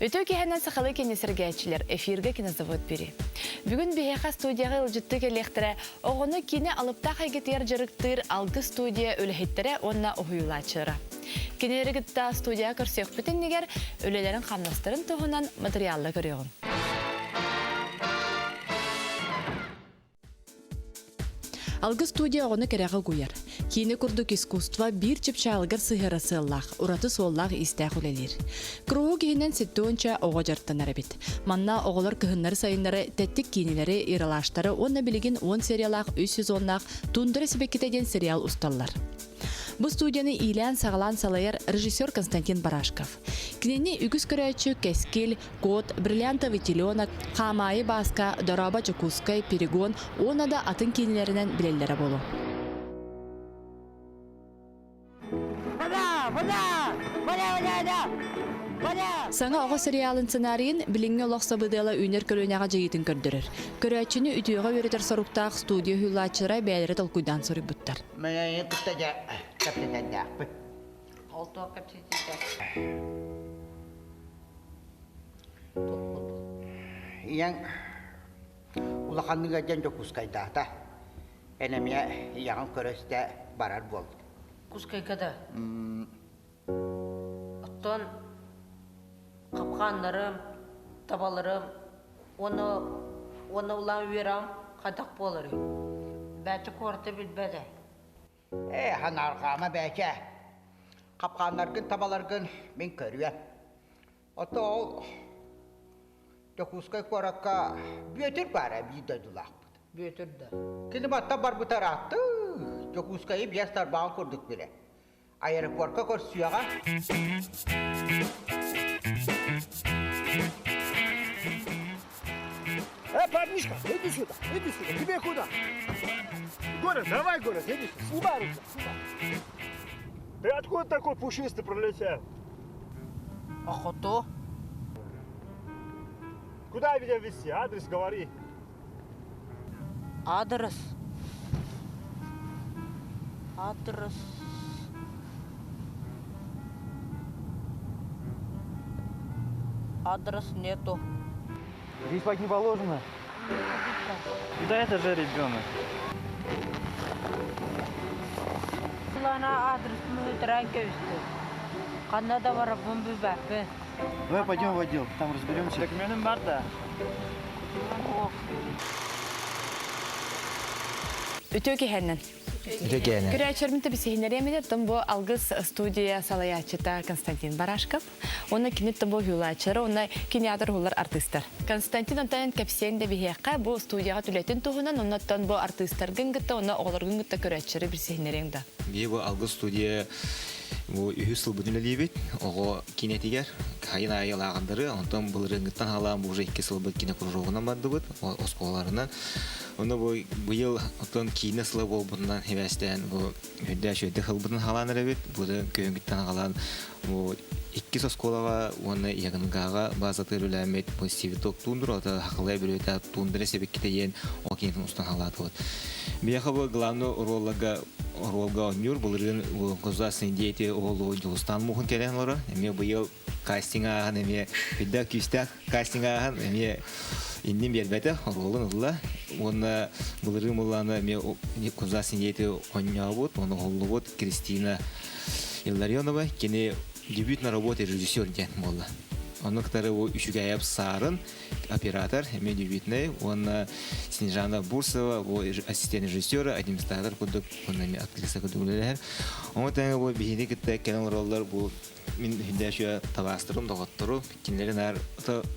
Өтө кехенен сақалы кенесергәчілер эфирге кинозавод бері. Бүгін бейеқа студияға ұлжытты келектірі, оғыны кені алыпта қайгетер жырықтыр алғы студия өліхеттері онна ұхуылачыры. Кенерігітті студия көрсек бүтіннегер өлелерін қамнастырын тұғынан материалды көріғын. Алғы студия оғыны кәрәғі көйер. Кені күрдік искусства бір чіпчалығыр сығырасы ұллақ, ұраты соллақ истәқ өлелер. Круғы кейінен сетті онча оға жарттанар бет. Манна оғылар күйінлері сайынлары, тәттік кейінелері, иралаштары, онна білеген 10 сериялақ, 3 сезонлақ, туындыры себекетеден сериал ұсталылар. Бұл студияны илән сағалан салайыр режиссер Константин Барашков. Кинени үгіз көрәчі кәскел, кот, бриллиантовый теленок, қамайы басқа, дораба жакускай, перегон, оны да атын кейінлерінен білелері болу. Саңа оға сериалын сценарийін біліңе лоқса бұдайла үйнер көлінеға жегетін көрдірір. Көрәчіні үтіуға өретер сұрықтақ студия хүллачыра бәлері талқуйдан сұрып бұттар. Мен күттәді кәптетәді. Олтуа кәптетәді. Ияң ұлақанныға жан жоқ құскайдағда. Әнәме яғын көресті барар болды. Құскайгада? Оттон қапқанларым, табаларым, оны ұлан верам қадақ болыр. Бәті қорты білбәді. Хан арқама бәке. Қапқанларғын, табаларғын мен көріем. Отто ол Жокускай қораққа бөтір бара бейдадылақ бұд. Бөтірді. Кені батта бар бұтар атты. Жокускайы биястар бағын көрдік біле. Аэропортқа көр сүйаға. Парнишка, иди сюда. Тебе куда? Город, давай, город, иди сюда. Снимай руку, снимай. Ты откуда такой пушистый пролетел? Охото? Куда меня везти? Адрес говори. Адрес нету. Здесь спать не положено. Да это же ребенок. Лана адрес мы кевісті. Қанада барып бөмбі бәпі. Давай пойдем в отдел, там разберемся. Так менің бар да. Өтө кехенен. Көрәчермінті бісейінері емеді, тұм бұл алғыз студия салаячыта Константин Барашков. Оны кенет тұм бұл хюлачыры, оны кинеатор хулар артистар. Константин онтайын кәпсен де бігеққа бұл студияға түлетін тұғынан, оннаттан бұл артистар гыңгітті, оны оғылар гыңгітті көрәчері бісейінері емді. Бе бұл алғыз студия үйі сыл бұдын әлейбет, оғы кинетігер, қайын айыл ағындары, онтан бұл рыңгіттан халан бұл жайке сыл бұд кине күржоғынан барды бұд, осқоларынан. Оны бұйыл отын кейіне сылы бол бұдынан хевестен, өйді әшөйді қыл бұдын халан әребет, бұды күйінгіттен халан, ikki soskolaga onu yakıngaga bazatır ülemet pozitif tutundur o da haklı bir öte tutundure sebekte yen o kentin ustan halatı var. Bir bu главный rolga oynuyor bunların gözasın diyeti oğlu Julistan muhun kelenleri. Emi bu yıl castinga emi fidda küstak castinga emi indim bir bete rolun ulla. Onu bunların mullanı emi gözasın diyeti oynuyor bu. Onu oğlu bu Kristina Илларионова кене дебютная работа режиссер ден молла. Он который его Ишугаев Сарын оператор, ими дебютный, он Снежана Бурсова, его ассистент режиссера, администратор куда он ими актриса куда гуляет. Он там его бегает куда кенал роллер был мин хидашия таластрун доктору кинлерин ар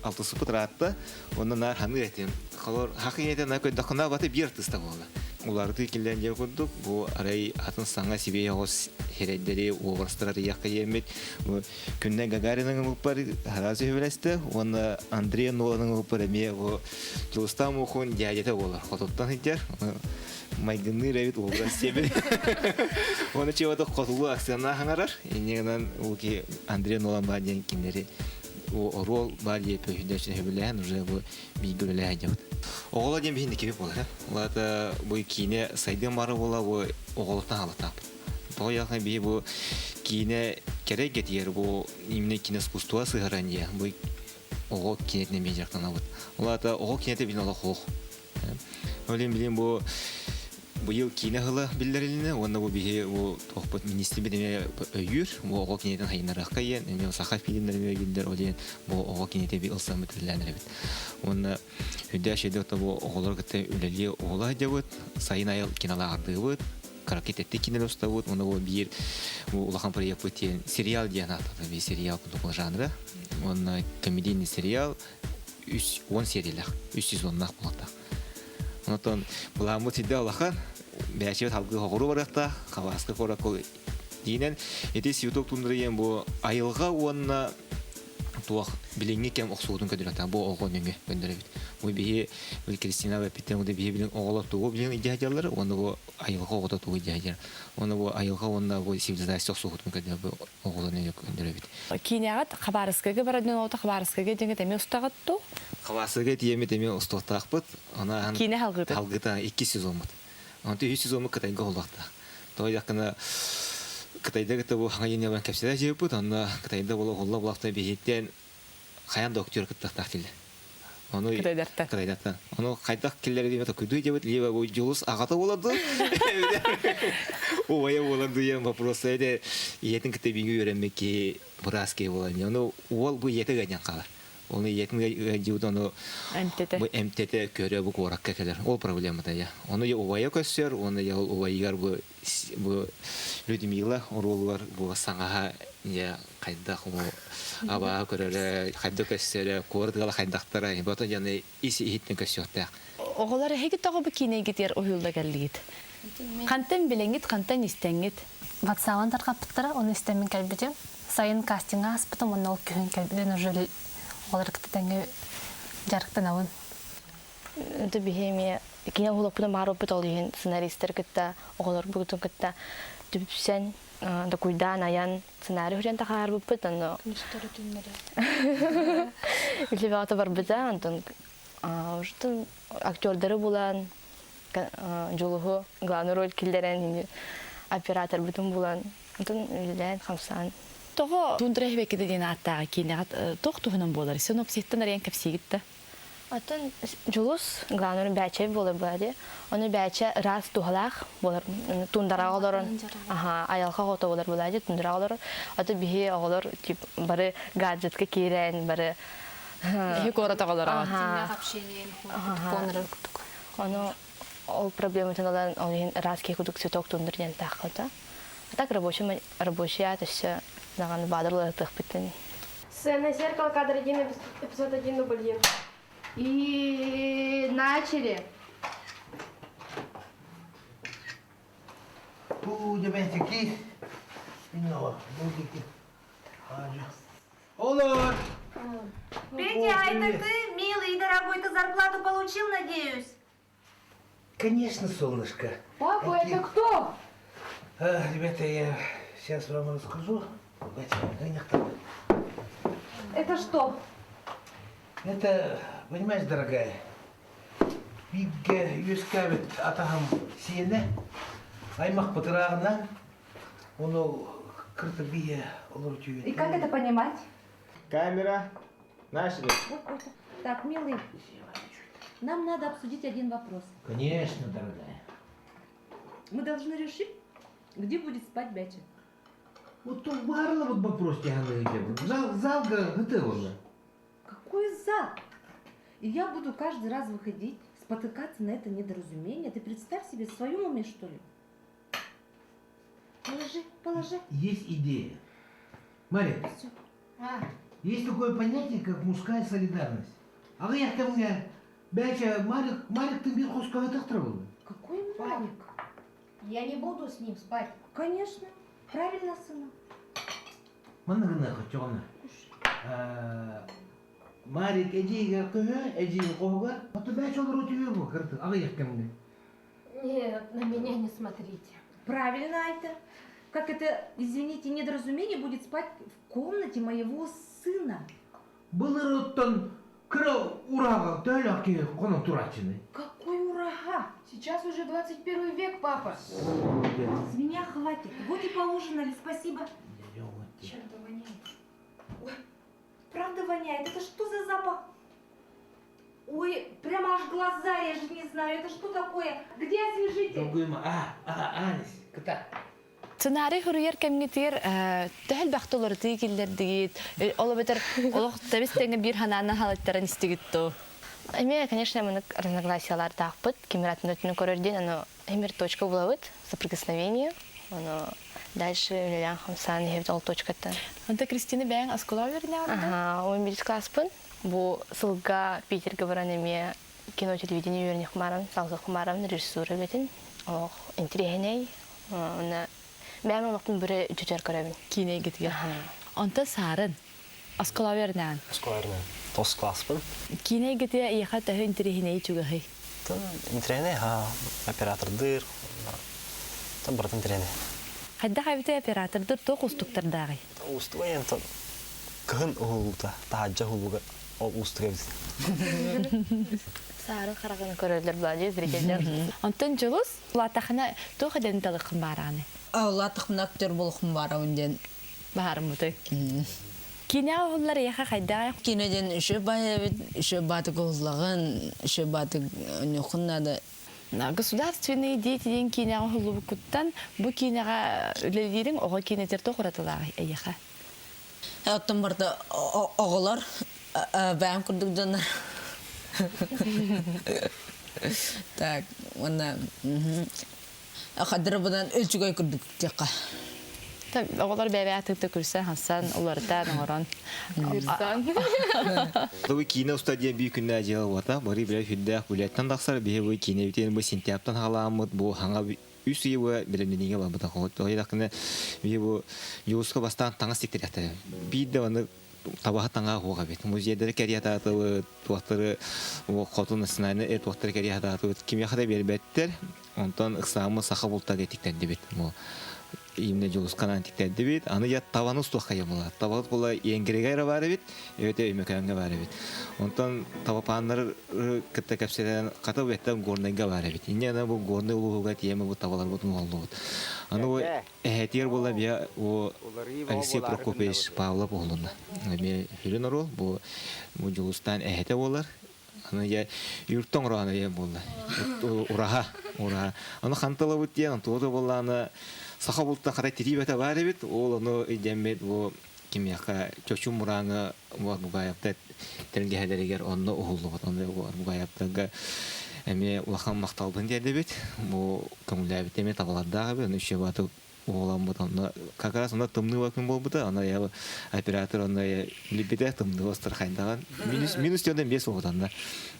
алтысы путратта, он нар ханы этим. Халор хакиятен накой дохна баты бир тыста болла. Уларды килден курдук, бу арай атын саңа сибей ос хереддери образтары якка емет. Күннен Гагаринның упар харазы хөвелесте, оны Андрей Ноланың упар эме Жулстан мухун дядете болар. Хототтан хиттер. Майгынны ревит образ себе. Оны чевата котулу акцияна хаңарар. Енегенен уки Андрей Нолан баден киндери рол бар епе хүдәшне хөвеләһен уже бу бигөләһә җават. Оғла дем бинде кебе була. Уларда бу кине сайдын бары була, бу оғлыктан алып. Бу якны би бу кине керек гетер бу имне кине искусство сыграния. Бу ого кинетне мен жактана вот. Улата ого кинете бин ала хох. Олим бу быйыл кине хыла биллерилине, онда бу бихе бу тохпот министр бидеме өйүр, бу ого кинетен хайнаракка ен, эме сахар фильмдерме билдер олен бу ого кинете би ылсам битерләнер бит. Онда хүдәшеде бу оголор кете үлели ола дебет, сайын айыл киналарды бит. Каракетте кинелер уставут, онда бу бир бу улахан проект битен сериал дианат, бу сериал кутукул жанры. Он комедийный сериал 10 сериялар, 3 сезоннак булакта. Онтон буламы тиде алахан бәчет халкы хогуру баракта, хаваска коракол динен этис YouTube тундырыен бу айылга онна туак билинге кем оксудун көдүрөтө бу олгон меңе көндөрөбүт. Бу бие Кристина ва Питер де бие билин оголор тугу билин идеялары, онда бу айылга огото тугу идеялар. Онда бу айылга онда бу цивилизация оксудун көдүрөбү оголор меңе көндөрөбүт. Кинягат хабарскага барадын ота хабарскага деген теме устагатту. Хавасыга тиеме теме устуктакпыт. Ана Кине халгыты. Халгыта 2 сезон бут. Онда 3 сезон кытайга олдакта. Той якына Кытайда гыта бу хаңайын ябан капсида жепут, анда Кытайда боло голла булакта бехеттен хаян доктор кыттак тиле. Ону Кытайдатан. Ону кайдак киллери демете күдүй жебет, лева бу жулус агата болду. Ое болду ям вопрос эде. Иетин кыта биги öğrenmeki бураске болан. Ону ол бу иете ганян калар. Onu yetin judonu bu MTT körü bu korakka keler. Ol problema da ya. Onu ya ovaya köster, onu ya ovaygar bu Людмила ороллар bu саңаға ya кайда ху аба көрөлө кайда көстөрө кордгала кайдактара бото жана иси хитне көстөртө. Оголар хеги тагы бу кине гитер оюлда келдигит. Кантен билеңит, кантен истеңит. Ватсаван таркаптыра, оны истемин келбитим. Сайын кастинга аспытым, оны ол күйін келбитим. Уже олар кітетенге жарықтан ауын. Это бихемия. Кине улак бутан барып бит олыйын сценаристер кітті, оғылар бүгітін кітті. Түпсен, да куйдан аян сценарий хүрен тақар бұп бит. Күністері түнмері. Үлі бағыты бар біті, антон актерлері болан, жолығы, главный роль келдерен, оператор бүтін болан, антон үлілен, қамсан. Тоғы тундырах бекеде ден аттағы кинегат тоқ туғынан болар. Сен опсеттен ариян кәпсегітті? Атын жолыз, главный роль бәче болар болады. Оны бәче раз туғалақ болар, тундара оларын, аялға ғота болар болады, тундара олар. Аты бігі олар бары гаджетке керен, бары... Эхе кората олар ағат. Оны ол проблематын олар раз кекудық сеток тундыр ден тақылды. Так рабочий атышы наған бадырлы тық біттен. Сцена зеркало, кадр 1, эпизод 1, дубль 1. И начали. Пудебентики. Иного, будики. Олар! Петя, а это ты, милый и дорогой, ты зарплату получил, надеюсь? Конечно, солнышко. Папа, это кто? Ребята, я сейчас вам расскажу. Это что? Это, понимаешь, дорогая, бигге юскавит атахам сиене, аймах патырағынан, оны кырты бие олар түйет. И как это понимать? Камера, начали. Так, милый, нам надо обсудить один вопрос. Конечно, дорогая. Мы должны решить, где будет спать Бяча. Вот то барлы вот вопрос тяганы идем. Залга готовы. Какой зал? И я буду каждый раз выходить, спотыкаться на это недоразумение. Ты представь себе, в своем уме, что ли? Положи. Есть идея. Мария, есть такое понятие, как мужская солидарность. А я ко мне, Бяча, Марик, ты бил хускавый тахтравый. Какой Марик? Я не буду с ним спать. Конечно. Правильно, сына. Манна хотёна. Марик, эдига кыга, эдига кога. А ты Бяча лрути его, карты. А я ко мне. Нет, на меня не смотрите. Правильно, Айта. Как это, извините, недоразумение будет спать в комнате моего сына? Был роттон крыл урага, таляки, коном турачины. Какой урага? Сейчас уже 21 век, папа. С меня хватит. Вот и поужинали, спасибо. Чем-то воняет. Ой, правда? правда воняет. Это что за запах? Ой, прямо аж глаза, я же не знаю. Это что такое? Где освежитель? Долгойма. Анис. Кыта. Сценарий хурьер кемгитер тәһәл бахтылар тигиллер дигит. Ола бетер олох табистеңе бир ханана халаттарын истигитто. Эме, конечно, мы разногласиялар тахпыт, кемератны өтүнү көрөрден, аны эмир точка булабыт, соприкосновение. Аны дальше Лилиан Хамсан хевд ол точката. Анда Кристина бәң аскола верне алды. Ага, 11 класспын. Бу сылга Питерге баран эме кино телевидение үйрөнүп хмарам, сауза хмарам, режиссура бетин. Ох, интересней. Аны бәң олоктун бире жүтөр көрөбүн. Кине гитге. Анда сарын аскола верне. Сквайрна. Тос класспын. Кине гитге яха тәһә интерехне ичүгәһи. Интерене, оператордыр. Там брат интерене. Хадда хабите оператордыр то кустуктардагы. Устуен то кын улута, таҗа улуга ол устугыз. Сары караганы көрөлөр блади зрителер. Антон Жолус латахна то хаден талык бараны. Латахна актер булхым бар өнден. Бармыты. Кине олар яха хадда Кинеден үше бая үше баты голлагын, үше баты нөхүннада. Государственные дети ден кине олу куттан бу кинега үлелерин ого кинетер то хураталар яха. Аттым барда оголар бәм күрдүк жанар. Так, мына ахадыр будан ölçüгөй күрдүк жакка. Та оголар бәбәтте күрсә Хасан уларда норан. Вы кино студия бий күннә җыел вата, бары белән хүддә бүләттән даксар бие вы кино битен бу сентябрьтан халамыт бу хаңа үс ел белемнегә бар бу тахот. Тойлакны бие бу юска бастан таңа сектирәтә. Бидә аны табаха таңа хуга бит. Музейдә кәрия таты туактыры бу котын снайны туактыры кәрия таты ким яхада бербәттер. Онтан иксамы саха булта гетиктән дибет. Бу именно жолускан антиктер дебит, аны я таваны устуха ямала. Тават була енгерегайра бары бит, өте өмөкәнгә бары бит. Онтан тавапаннар кытта капседен ката беттен горнайга бары бит. Инне аны бу горны улуга тиеме бу тавалар бутун болду. Аны бу эхетер була бия о Алексей Прокопьевич Павлов болунда. Мен хиринорол бу жолустан эхете болар. Аны я юрттан рана я болду. Ураха. Аны хантала бут диян, тоды боланы саха бултан кара тирибете бар бит, ол аны идемет бу кимияка чочум мураңы бугаяпта тенгеһелеригер онны ухуллубат, онны бугаяптага эме улахан макталбын диде бит. Бу көңүләбит эме табалардагы бу үче баты улам бутан как раз аны тымны вакын болбута, аны я оператор аны либиде тымны остыр хайдаган минус тёден 5 болганда.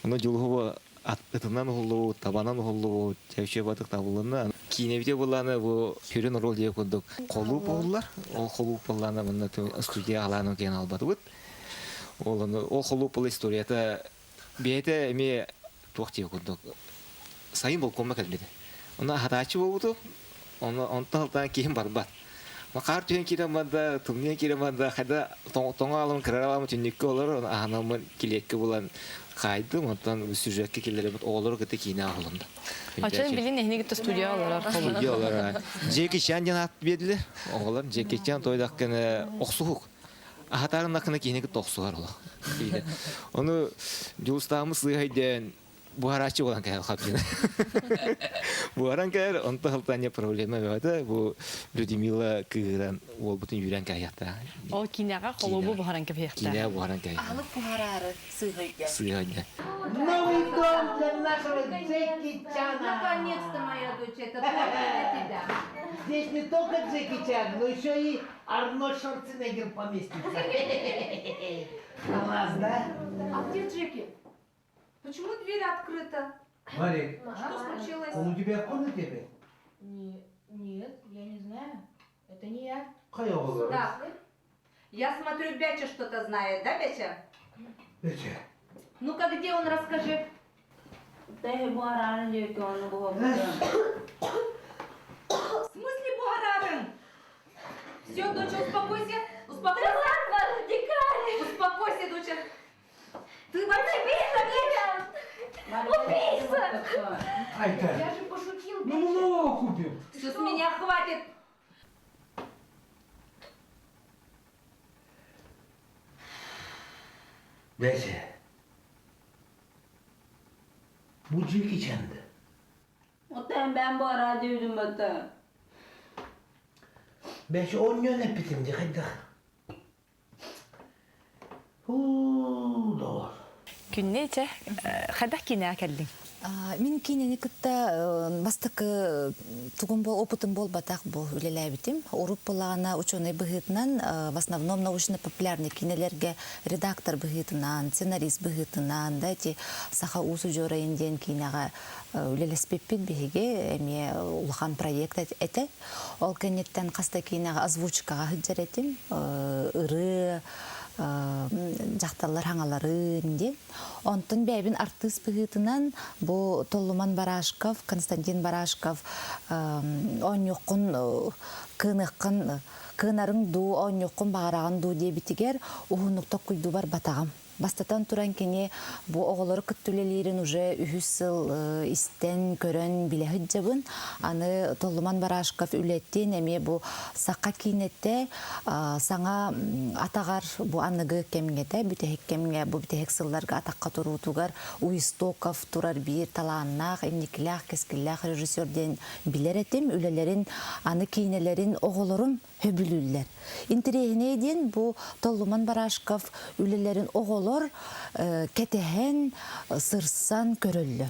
Аны жолгу аттынан улуу, табанан улуу, чече батык табылына. Кинебите буланы бу хүрүн рол дип курдук. Колу боллар, ол колу болланы мында студия аланы кен албады. Ол колу бул историяда бете эме тохти курдук. Сайын бол комма келди. Она хатачы болду. Онтан кийин барбат. Макар түйен киремада, тумне киремада, хада тоңа алым кыралам түнүккө олор, анамын килекке булан кайды, онтан сюжетке келер бут олор кете кийне алымда. Ачан билин эхне гитте студия алар. Студия алар. Жеки Чан жанат бедиле. Оголар Жеки Чан тойдаккene оксук. Ахатарын накына кийне гитте оксугар ола. Оны жулстамы сыйден Буарачи olan kaya kapıyı. Buaran kaya onta haltanya problema var. Bu Людмила kıran ol bütün yüren kayatta. O kinaga kolubu buharan kapıyı. Kina buaran kaya. Alıp buhararı sığıydı. Sığıydı. Новый дом для нашего Джеки Чана. Наконец-то, моя дочь, это только для тебя. Здесь не только Джеки Чан, но еще и Арнольд Шварценеггер поместится. Класс, да? А где Джеки? Почему дверь открыта? Марик, Что случилось? он у тебя в комнате опять? Нет, я не знаю. Это не я. Кая Да. Я смотрю, Бяча что-то знает, да, Бяча? Бяча. Ну-ка, где он, расскажи. В смысле Буарарын? Все, доча, успокойся. Успокойся. Успокойся, доча. Ты вообще убийца! Айка, Я же пошутил, ну много купим. Все, с меня хватит. Бәсе. Bu Jackie Chan'dı. Otan ben bu ara duydum bata. Бәсе он yön bitim de hadi. Doğru. Күннече хадах кине келдиң. Мен кинени кытта бастык тугун бол опытым бол батак бол үлелебитим. Уруп булагана ученый быгытынан в основном научно-популярный кинелерге редактор быгытынан, сценарист быгытынан, да ти саха усу жора инден кинага үлелеспеппит биге эме улхан проект эте. Ол кенеттен каста кинага озвучкага хыджаретим. Ыры жақталар хаңалары инде. Онтын бәбин артист быгытынан бу Толлуман Барашков, Константин Барашков онюқын кынарың ду, онюқын бағараған ду дебитигер ухунукток куйду бар батагам. Бастатан туран кене бу оголор күттүлелерин уже 3 жыл истен көрөн биле хыджабын. Аны Толлуман Барашков үлеттен эме бу сакка кинетте саңа атагар бу аныгы кемгете бүтек кемге бу бүтек сылларга атакка турутугар Уистоков турар бир талааннах эмникилах кескиллах режиссерден билеретим үлелерин аны кинелерин оголорун хөбүлүллер. Интерегинеден бу Толлуман Барашков үлелерин оголор кетehen сырсан көрөллөр.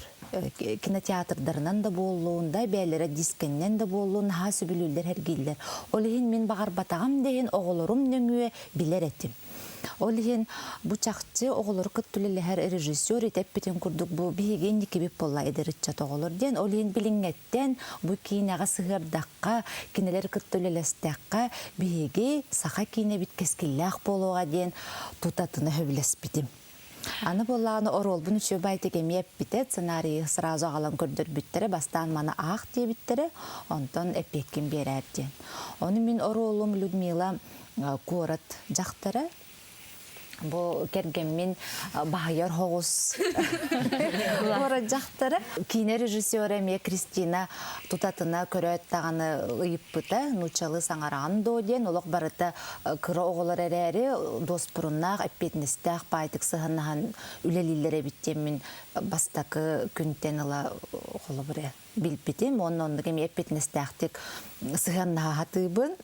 Кинотеатрдарынан да болуында, бәлері дискеннен да болуын, хасы білулер, әргейлер. Олығын мен бағар батағам дейін оғылырым нөңуе білер еттім. Олығын бұ чақчы оғылыр күттілілі әр режиссер етеп бітін күрдік бұ бейген некебіп болла едірітчат оғылыр ден. Олығын біліңеттен бұ кейінеға сығырдаққа, кинелер күттілілістаққа бейге сақа кейіне біткескілләқ болуға ден тұтатыны хөбілес бітім. Аны боллағаны орол бұны чөй байтек емеп бітет, сценарийі сразу ағалан көрдір біттірі, бастан мана ақ дей біттірі, онтан әпеккен берерден. Оны мен оролым Людмила Корат жақтыры, бұл кергенмен бағайар хоғыз Корат жақтыры. Кейіне режиссер әме Кристина тұтатына көрі өттағаны ұйып бұта, нұчалы саңараған дооден, олық барыта кыры оғылар әрәрі, дос бұрыннақ, әппетіністәқ, байтық сығынаған үлелілері біттемін бастақы күнтен ұла қолы бірі білбітем, оның кеме әппетіністәқтік сығыннаға хатыбын.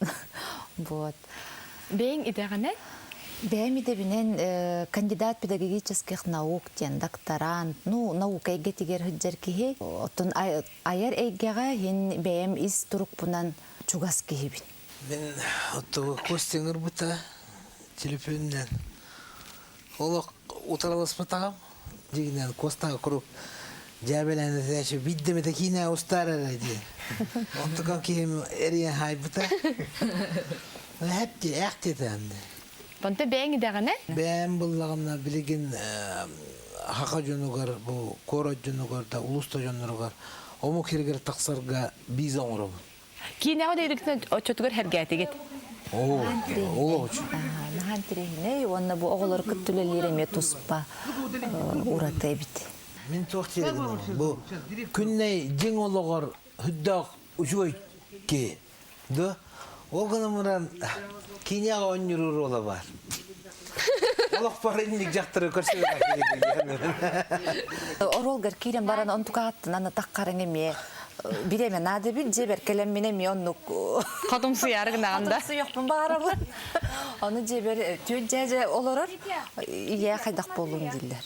Бейін идеғаны? Бәйми дебинен кандидат педагогических наук тен докторант, наука эйге тигер хыджар кихи, отын аяр эйгеға хен бәйім из турук пунан чугас кихибин. Мен оттығы костеңір бұта телефоннан. Олық утаралас бұтағам, дегінен костағы құрып жабеләні зәші биддеметі кейіне ұстар әрәді. Онтықам кейім әрген хай бұта. Әпте, әқтеті әмді. Понты бәйін идеғаны? Бәйін бұллағына білеген хақа жонуғар, бұл кора жонуғар да, улуста жонуғар. Ому кергер тақсарға бейза оңыры бұл. Кейіне ғады үйріктен чөтігір әргәті кет? Ола ұчы. Наған тірегіне, онына бұл оғылар күттілелереме тұспа ұраты әбіт. Мен тоқ терегін бұл күнней жең олығыр хүддақ ұжуай ке. Ол күні мұнан Киняға өнірір ола бар. Олық бар едінік жақтыры көрсеуі қақиды. Оролгар кейлен баран онтуға аттын, аны таққарың еме. Биреме нады бил жебер келем менем оннук катымсы ярыгын анда. Катымсы жоқпын бағарабы. Оны жебер түйет жәже олорор. Ие қайдақ болуын дейлер.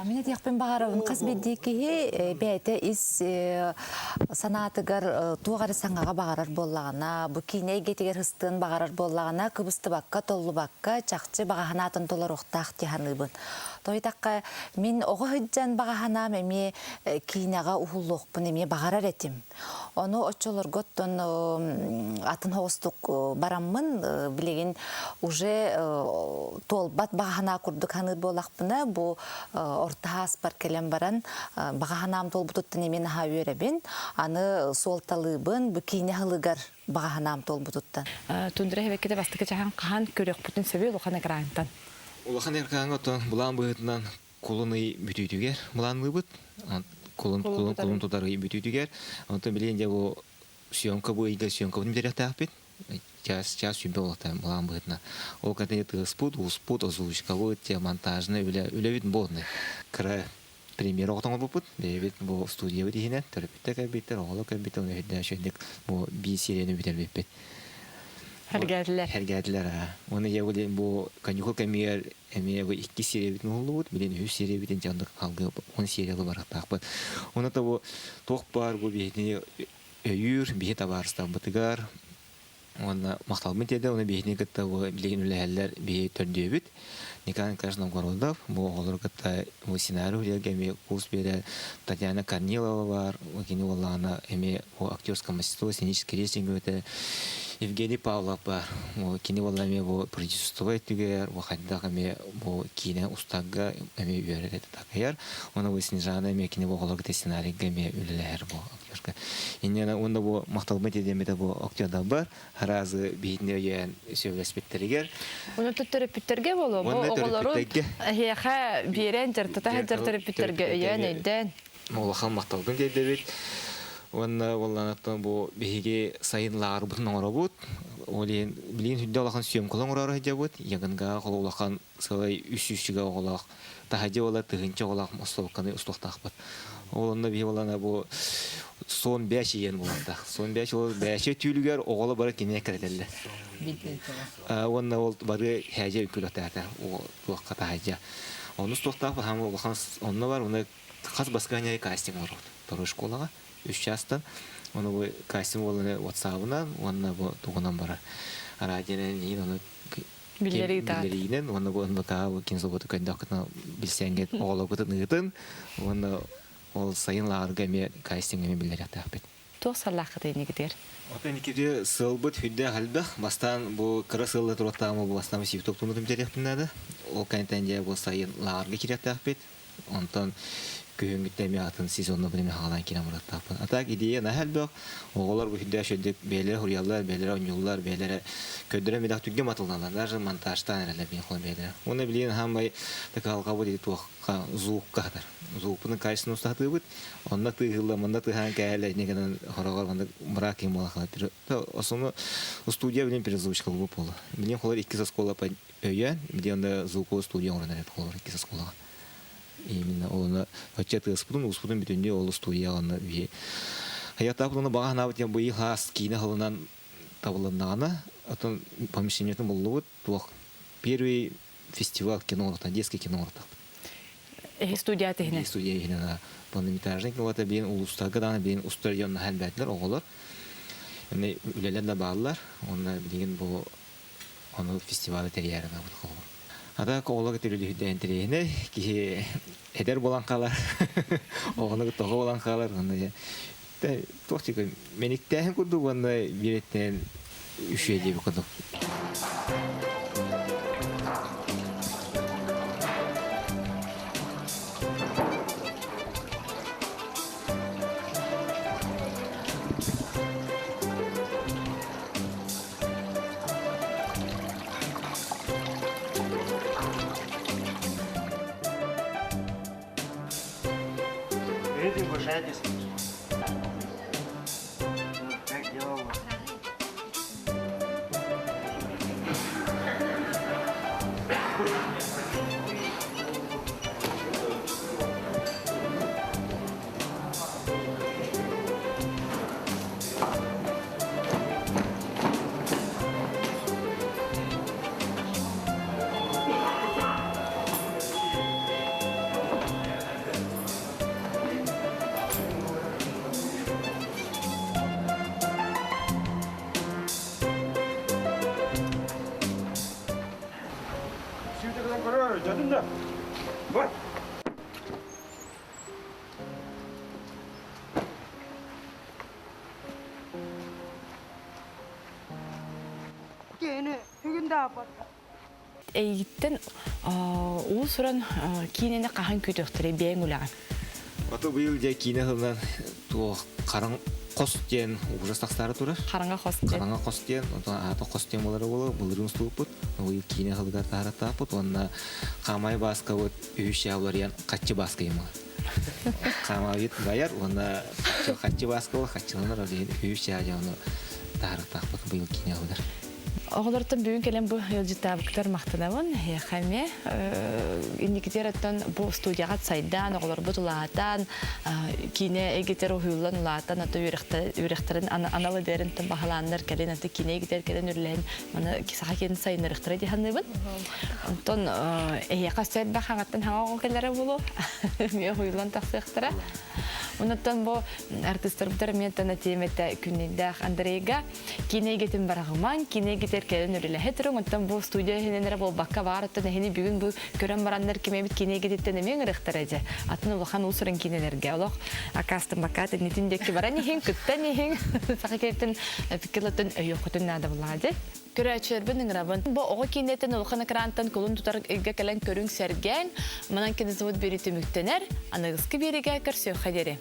Мен етеқпен бағарабын қазбеддекі бәйті ис санатыгар туғары саңаға бағарар боллағына, бұ кейіне гетегер хыстын бағарар боллағына, кыбысты баққа, толлы баққа, чақчы бағаханатын толар оқтақ тиханыбын. Тойтаққа мен оғы хүджан бағаханам әме кейінеға ұхыллықпын әме бағарар етім. Оны отчолар готтон атын хоғыстық бараммын, білеген уже толбат бағахана күрдік ханы болақпына, бұл орта аспар келем баран бағаханам толбутуттын әмен аға өребін, аны солталыбын, бұл кейіне хылығар бағаханам толбутуттан. Тундыра хевеккеде бастықы чахан қахан көрек бұтын сөбе ұлықаны қырағынтан. Улахан эркаң отон булан быһытынан кулуны бүтүтүгер, булан быт, кулун тутары бүтүтүгер. Онтон билен же бу съемка бу иге съемка бу берек таппит. час сүйбе олақта болан бұғытна. Ол кәдіне тұғыспұд, ұспұд, озвучкалы, те монтажны үлеветін болдың. Кірі премьер оқтан ол бұпыд, бейбет бұл студия өтігінен, түріпітті кәбеттер, оғылы кәбеттер, оны өйді шөндік бұл бей серияны бітер беппет. Хәргәділер. Оны еуілен бұл канюқыл кәмейер әме бұл 2 серия бітін олы бұд, білен 3 серия бітін жандық қалғы 10 сериялы барықтақ бұд. Оны да бұл тоқ бар, бұл бейіне өйір, бейі табарыстан бұтығар. Оны мақталбын теді, оны бейіне күтті білеген үләлілер бейі түрде бүт. Никан каждом городов, бо олоргата бо сценарию легами курс бере Татьяна Корнилова бар, кино Лана эми бо актерское мастерство, сценический режиссер это Евгений Павлов бар, бо кино Лана бо продюсерство этигер, бо хаддагами бо кино устага эми бере это такаяр, он бо Снежана эми кино олоргата сценарий гами үлелер бо актерское. Инне он бо макталбын тедеме бо актерда бар, разы бейне ян сөйлеспеттеригер. Оны төттөрөпүттерге болобу? Оголору хеха берен жартата жартырыпүттерге өйөн өйдөн. Олахан макталдын дейди бит. Онна волланаттан бу биге сайынлар бутун оробут. Олен билин хүддө олахан сөйөмкөлөн урары жабыт. Ягынга олахан сылай үс-үсүгө олак. Тахаҗы ола тыгынча олак мостолканы устуктакпыт. Олонда би волана бу son 5 yen bulanda. Son 5 ol 5 tüylüger oğlu bara kine kerelerler. Onda ol barı haja ükülötärde. O tuakka haja. Onu stokta ham onu var onu kaz baskanya casting var. Toru şkolaga 3 yaştan. Onu bu casting olanı WhatsApp'dan onu bu tuğunan bara. Aracının yine onu billeriyinen onu bu onu kinso bu kandakna bilsenget oğlu bu nıgıtın. Onu ол сайынларга ме кастингеме билер атапет. Тосаллахты негидер. Отен киде сылбыт хүддә халда бастан бу красылы тураттамы бу бастан сиптоп тунутым терехтинәдә. Ол кантанҗа бу сайынларга кирәк тапет. Онтан көңгүттәме атын сезонны белән халан кирәк мураттапын. Атак идея нәһәлбәк. Оголар бу хүддә шәддек бәйләр хурияллар, бәйләр онюллар, бәйләр көддөрә медак түгә матылганлар. Даже монтажтан әле бин хол бәйләр. Уны билен һәммәй такалга бу дип туакка зук кадәр. Зупны кайсын устаты бит. Онда тыгылла, монда тыган кәле негән хорагар монда брак им алга. Осоны студия белән перезавучка бу пола. Билен холар 2 школа по өйән, билен звуковой студия орнына холар 2 школа. Именно оны хотят испытать, успутын битенде ол студия аны би. Хаята буны багана бит бу хас кино халынан табылыннана, атын помещениетен булды бит. Первый фестиваль кино, детский кино. Студия техник. Студия техник. Полнометражный киноларда бен улустагыдан бен устарьон хәлбәтләр оголар. Яни үләләр дә баллар, онда билген бу аны фестиваль терьярына бу. Ада коолага төрөлүдө интерене ки эдер болан калар. Огоны того болан калар. Та тохтик мениктен курду банда биреттен үшө деп курду. Jadında. Var. Gene bugün de yapar. Эйттен ул суран кинене кахан күтөктөрө бең улаган. Аты быйыл да кине хылдан то караң кос ден ужастактары турар. Караңга кос ден. Караңга кос ден, аты кос ден болары болу, булырын ступут. Быйыл кине хылга таратапут, онна камай баска вот үш явлар ян каччы баска ема. Камай бит баяр, онна каччы баска, каччылар ден үш явны таарыктак быйыл кине алдар. Оғылыртын бүгін келен бұл елжітабықтар мақтанауын, қәме, индикетер бұл студияға сайдан, оғылыр бұл ұлағатан, кейіне егетер ұйылан ұлағатан, аты үйректерін аналы дәрін бағаландар кәлен, аты кейіне егетер кәлен үрләйін, маны кесаға кені сайын ұрықтыры дейханлыбын. Онтон, қастайын бақ аңаттан хаңа оғыл кәлері болу, мен ұйылан тақсықтыра. Онаттан бұл артисттарбытар мен тана теметті күннейдақ Андрейга кейіне егетін барағыман, кейіне егетер кәлен үрлі хетерің, онтан бұл студия хененері бұл баққа барыттан, әхені бүгін бұл көрен барандар кемебіт кейіне егететтен әмен ұрықтар әді. Атын ұлыған ұлсырын кейнелерге. Олық акастын баққаты нетіндекі бара нехен, күттен нехен, сақы кептін пікірлетін өйоқытын нады бұлады. Көрәчербін ыңырабын. Бұл оғы кейнеттен ұлықын экранттан күлін тұтар үйге кәлен көрің сәрген, мұнан кені завод бері түміктенер, анығызғы береге көрсеу қадері.